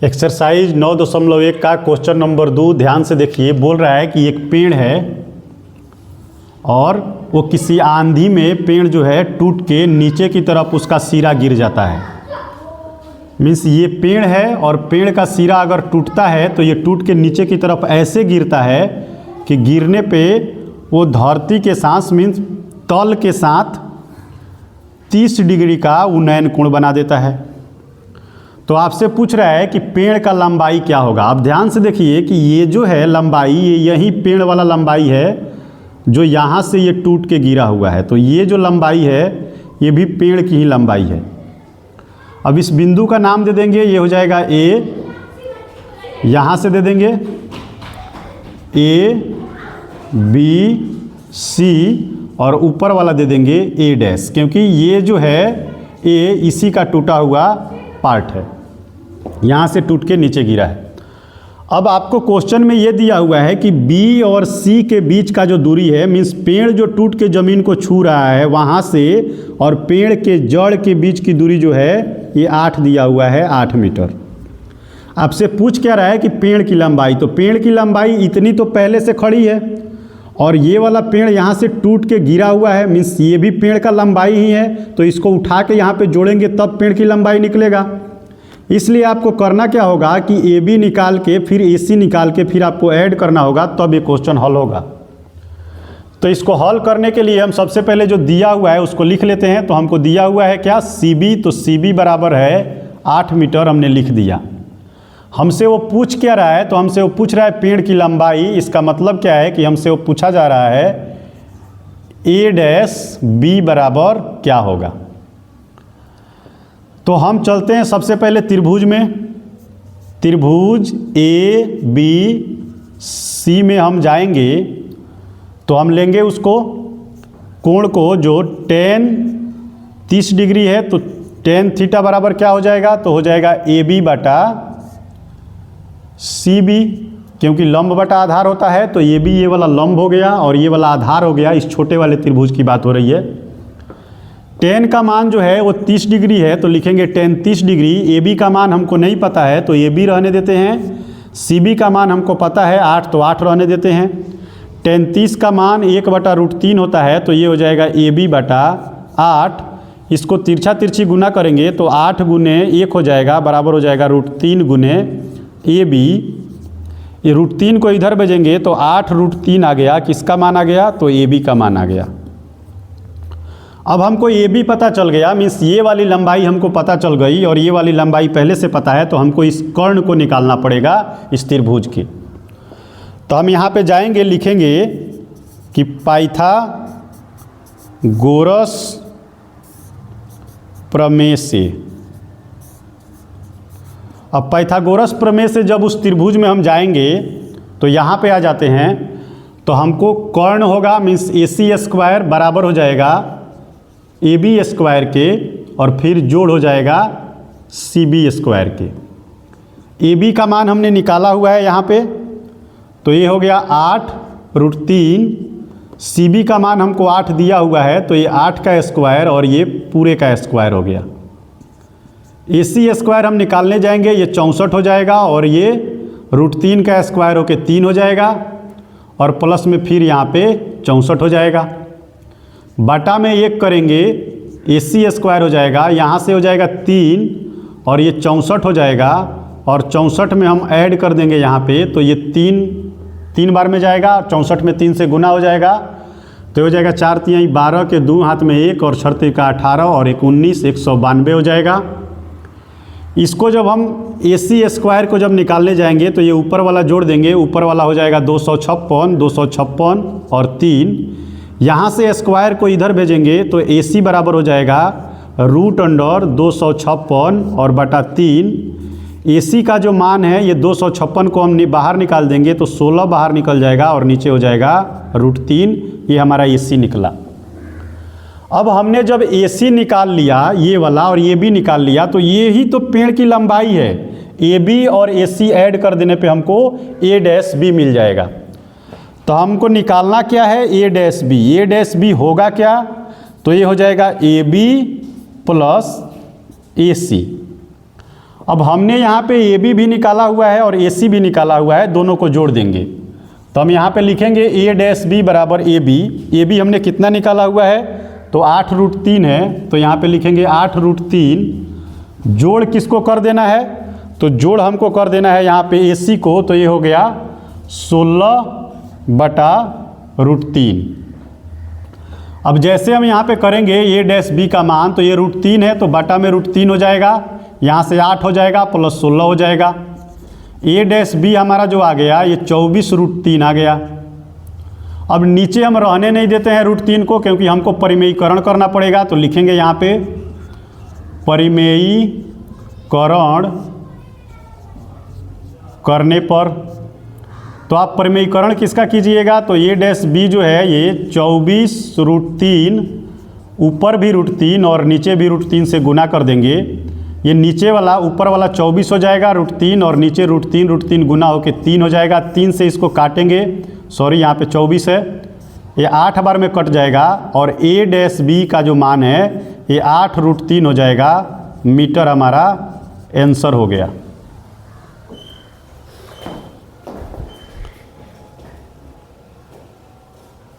Exercise 9.1 का question number 2 ध्यान से देखिए। बोल रहा है कि एक पेड़ है और वो किसी आंधी में पेड़ जो है टूट के नीचे की तरफ उसका सिरा गिर जाता है। मीन्स ये पेड़ है और पेड़ का सिरा अगर टूटता है तो ये टूट के नीचे की तरफ ऐसे गिरता है कि गिरने पे वो धरती के साथ मीन्स तल के साथ 30 डिग्री का उन्नयन कोण बना देता है। तो आपसे पूछ रहा है कि पेड़ का लंबाई क्या होगा। आप ध्यान से देखिए कि ये जो है लंबाई, ये यही पेड़ वाला लंबाई है जो यहाँ से ये टूट के गिरा हुआ है। तो ये जो लंबाई है ये भी पेड़ की ही लंबाई है। अब इस बिंदु का नाम दे देंगे, ये हो जाएगा ए, यहाँ से दे देंगे ए बी सी और ऊपर वाला दे देंगे ए डैश, क्योंकि ये जो है ए इसी का टूटा हुआ पार्ट है, यहाँ से टूट के नीचे गिरा है। अब आपको क्वेश्चन में ये दिया हुआ है कि बी और सी के बीच का जो दूरी है, मीन्स पेड़ जो टूट के ज़मीन को छू रहा है वहाँ से और पेड़ के जड़ के बीच की दूरी जो है ये 8 दिया हुआ है, 8 मीटर। आपसे पूछ क्या रहा है कि पेड़ की लंबाई, तो पेड़ की लंबाई इतनी तो पहले से खड़ी है और ये वाला पेड़ यहाँ से टूट के गिरा हुआ है, मीन्स ये भी पेड़ का लंबाई ही है। तो इसको उठा के यहाँ पे जोड़ेंगे तब पेड़ की लंबाई निकलेगा। इसलिए आपको करना क्या होगा कि ए बी निकाल के फिर ए सी निकाल के फिर आपको ऐड करना होगा, तब ये क्वेश्चन हल होगा। तो इसको हल करने के लिए हम सबसे पहले जो दिया हुआ है उसको लिख लेते हैं। तो हमको दिया हुआ है क्या, सी बी, तो सी बी बराबर है 8 मीटर, हमने लिख दिया। हमसे वो पूछ क्या रहा है, तो हमसे वो पूछ रहा है पेड़ की लंबाई। इसका मतलब क्या है कि हमसे वो पूछा जा रहा है ए डैश बी बराबर क्या होगा। तो हम चलते हैं सबसे पहले त्रिभुज में। त्रिभुज ए बी सी में हम जाएंगे तो हम लेंगे उसको कोण को जो tan 30 डिग्री है, तो tan थीटा बराबर क्या हो जाएगा, तो हो जाएगा ए बी बटा सी बी, क्योंकि लंब बटा आधार होता है तो ये भी ये वाला लंब हो गया और ये वाला आधार हो गया। इस छोटे वाले त्रिभुज की बात हो रही है। tan का मान जो है वो 30 डिग्री है तो लिखेंगे tan 30 डिग्री। ए बी का मान हमको नहीं पता है तो ए बी रहने देते हैं। सी बी का मान हमको पता है 8, तो 8 रहने देते हैं। tan 30 का मान 1/√3 होता है तो ये हो जाएगा ए बी बटा 8। इसको तिरछा तिरछी गुना करेंगे तो 8 गुने 1 हो जाएगा, बराबर हो जाएगा √3 गुने ए बी। ये √3 को इधर भेजेंगे तो 8√3 आ गया। किसका मान आ गया, तो ए बी का मान आ गया। अब हमको ए बी पता चल गया, मीन्स ये वाली लंबाई हमको पता चल गई और ये वाली लंबाई पहले से पता है, तो हमको इस कर्ण को निकालना पड़ेगा इस त्रिभुज की। तो हम यहाँ पे जाएंगे, लिखेंगे कि पाइथागोरस प्रमेय से। अब पाइथागोरस प्रमेय से जब उस त्रिभुज में हम जाएंगे तो यहाँ पे आ जाते हैं तो हमको कर्ण होगा, मीन्स ए सी स्क्वायर बराबर हो जाएगा ए बी स्क्वायर के और फिर जोड़ हो जाएगा सी बी स्क्वायर के। ए बी का मान हमने निकाला हुआ है यहाँ पे, तो ये हो गया 8√3। सी बी का मान हमको 8 दिया हुआ है तो ये 8 का स्क्वायर और ये पूरे का स्क्वायर हो गया। ए सी स्क्वायर हम निकालने जाएंगे, ये 64 हो जाएगा और ये √3 का स्क्वायर होके 3 हो जाएगा और प्लस में फिर यहाँ पे 64 हो जाएगा। बटा में 1 करेंगे, ए सी स्क्वायर हो जाएगा, यहाँ से हो जाएगा 3 और ये 64 हो जाएगा और 64 में हम ऐड कर देंगे यहाँ पे, तो ये 3 बार में जाएगा और 64 में 3 से गुना हो जाएगा, तो हो जाएगा 4 तिहाई 12 के 2 हाथ में 1 और 6 का 18 और 1 19, 192 हो जाएगा। इसको जब हम ए सी स्क्वायर को जब निकालने जाएंगे तो ये ऊपर वाला जोड़ देंगे, ऊपर वाला हो जाएगा 256 और 3। यहाँ से स्क्वायर को इधर भेजेंगे तो ए सी बराबर हो जाएगा √256 और बटा 3। ए सी का जो मान है ये 256 को हम बाहर निकाल देंगे तो 16 बाहर निकल जाएगा और नीचे हो जाएगा √3। ये हमारा ए सी निकला। अब हमने जब ए सी निकाल लिया ये वाला और ये भी निकाल लिया, तो ये ही तो पेड़ की लंबाई है। ए बी और ए सी ऐड कर देने पे हमको ए डैश बी मिल जाएगा। तो हमको निकालना क्या है, ए डैश बी। ए डैश बी होगा क्या, तो ये हो जाएगा ए बी प्लस ए सी अब हमने यहाँ पे ए बी भी निकाला हुआ है और ए सी भी निकाला हुआ है, दोनों को जोड़ देंगे। तो हम यहाँ पे लिखेंगे ए डैश बी बराबर ए बी। ए बी हमने कितना निकाला हुआ है, तो 8√3 है, तो यहाँ पे लिखेंगे 8√3। जोड़ किसको कर देना है, तो जोड़ हमको कर देना है यहाँ पे ए सी को, तो ये हो गया 16/√3। अब जैसे हम यहाँ पे करेंगे ए डैश बी का मान, तो ये √3 है तो बटा में √3 हो जाएगा, यहाँ से 8 हो जाएगा प्लस 16 हो जाएगा। ए डैश बी हमारा जो आ गया ये 24√3 आ गया। अब नीचे हम रहने नहीं देते हैं √3 को, क्योंकि हमको परिमेयीकरण करना पड़ेगा। तो लिखेंगे यहाँ पे परिमेयीकरण करने पर, तो आप परिमेयीकरण किसका कीजिएगा, तो ए डैश बी जो है ये 24√3, ऊपर भी √3 और नीचे भी √3 से गुना कर देंगे। ये नीचे वाला ऊपर वाला 24 हो जाएगा √3 और नीचे √3 गुना होके 3 हो जाएगा। 3 से इसको काटेंगे, सॉरी यहाँ पे 24 है, ये 8 बार में कट जाएगा और ए डैश बी का जो मान है ये 8√3 हो जाएगा मीटर, हमारा आंसर हो गया।